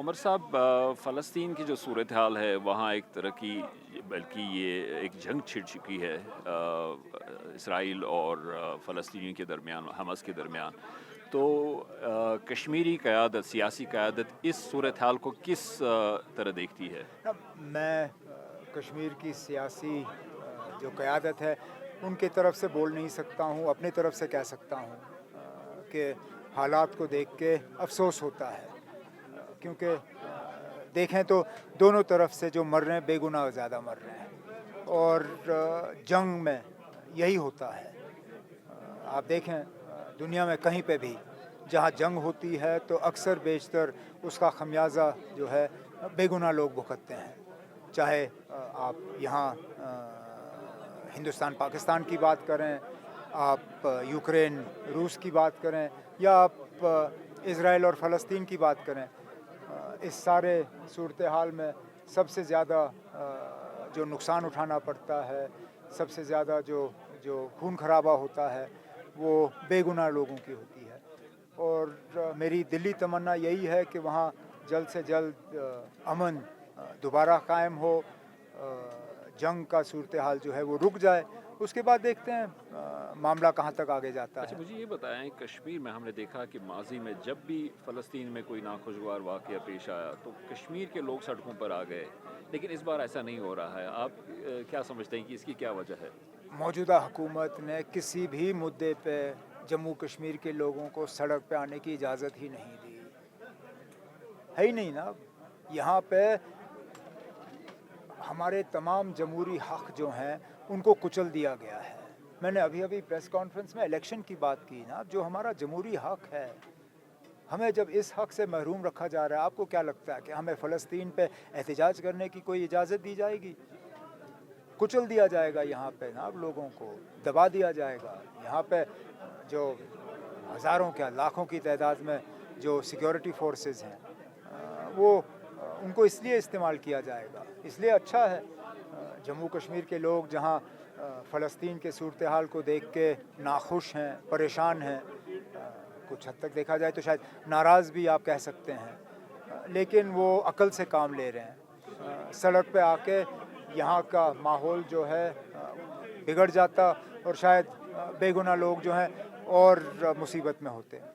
عمر صاحب فلسطین کی جو صورتحال ہے وہاں ایک طرح کی بلکہ یہ ایک جنگ چھڑ چکی ہے اسرائیل اور فلسطینیوں کے درمیان، حماس کے درمیان. تو کشمیری قیادت، سیاسی قیادت اس صورتحال کو کس طرح دیکھتی ہے؟ میں کشمیر کی سیاسی جو قیادت ہے ان کی طرف سے بول نہیں سکتا ہوں. اپنی طرف سے کہہ سکتا ہوں کہ حالات کو دیکھ کے افسوس ہوتا ہے، کیونکہ دیکھیں تو دونوں طرف سے جو مر رہے ہیں بے گناہ زیادہ مر رہے ہیں، اور جنگ میں یہی ہوتا ہے. آپ دیکھیں دنیا میں کہیں پہ بھی جہاں جنگ ہوتی ہے تو اکثر بیشتر اس کا خمیازہ جو ہے بے گناہ لوگ بھگتتے ہیں. چاہے آپ یہاں ہندوستان پاکستان کی بات کریں، آپ یوکرین روس کی بات کریں، یا آپ اسرائیل اور فلسطین کی بات کریں. اس سارے صورتحال میں سب سے زیادہ جو نقصان اٹھانا پڑتا ہے، سب سے زیادہ جو خون خرابہ ہوتا ہے وہ بے گناہ لوگوں کی ہوتی ہے. اور میری دلی تمنا یہی ہے کہ وہاں جلد سے جلد امن دوبارہ قائم ہو، جنگ کا صورتحال جو ہے وہ رک جائے. اس کے بعد دیکھتے ہیں معاملہ کہاں تک آگے جاتا اچھا، ہے. مجھے یہ بتائیں، کشمیر میں ہم نے دیکھا کہ ماضی میں جب بھی فلسطین میں کوئی ناخوشگوار واقعہ پیش آیا تو کشمیر کے لوگ سڑکوں پر آ گئے، لیکن اس بار ایسا نہیں ہو رہا ہے. آپ کیا سمجھتے ہیں کہ اس کی کیا وجہ ہے؟ موجودہ حکومت نے کسی بھی مدعے پہ جموں کشمیر کے لوگوں کو سڑک پہ آنے کی اجازت ہی نہیں دی. ہے ہی نہیں نا. یہاں پہ ہمارے تمام جمہوری حق جو ہیں ان کو کچل دیا گیا ہے. میں نے ابھی پریس کانفرنس میں الیکشن کی بات کی نا. جو ہمارا جمہوری حق ہے، ہمیں جب اس حق سے محروم رکھا جا رہا ہے، آپ کو کیا لگتا ہے کہ ہمیں فلسطین پہ احتجاج کرنے کی کوئی اجازت دی جائے گی؟ کچل دیا جائے گا. یہاں پہ نا لوگوں کو دبا دیا جائے گا. یہاں پہ جو ہزاروں کیا لاکھوں کی تعداد میں جو سیکیورٹی فورسز ہیں وہ ان کو اس لیے استعمال کیا جائے گا. اس لیے اچھا ہے جموں کشمیر کے لوگ جہاں فلسطین کے صورتحال کو دیکھ کے ناخوش ہیں، پریشان ہیں، کچھ حد تک دیکھا جائے تو شاید ناراض بھی آپ کہہ سکتے ہیں، لیکن وہ عقل سے کام لے رہے ہیں. سڑک پہ آ کے یہاں کا ماحول جو ہے بگڑ جاتا اور شاید بے گناہ لوگ جو ہیں اور مصیبت میں ہوتے ہیں.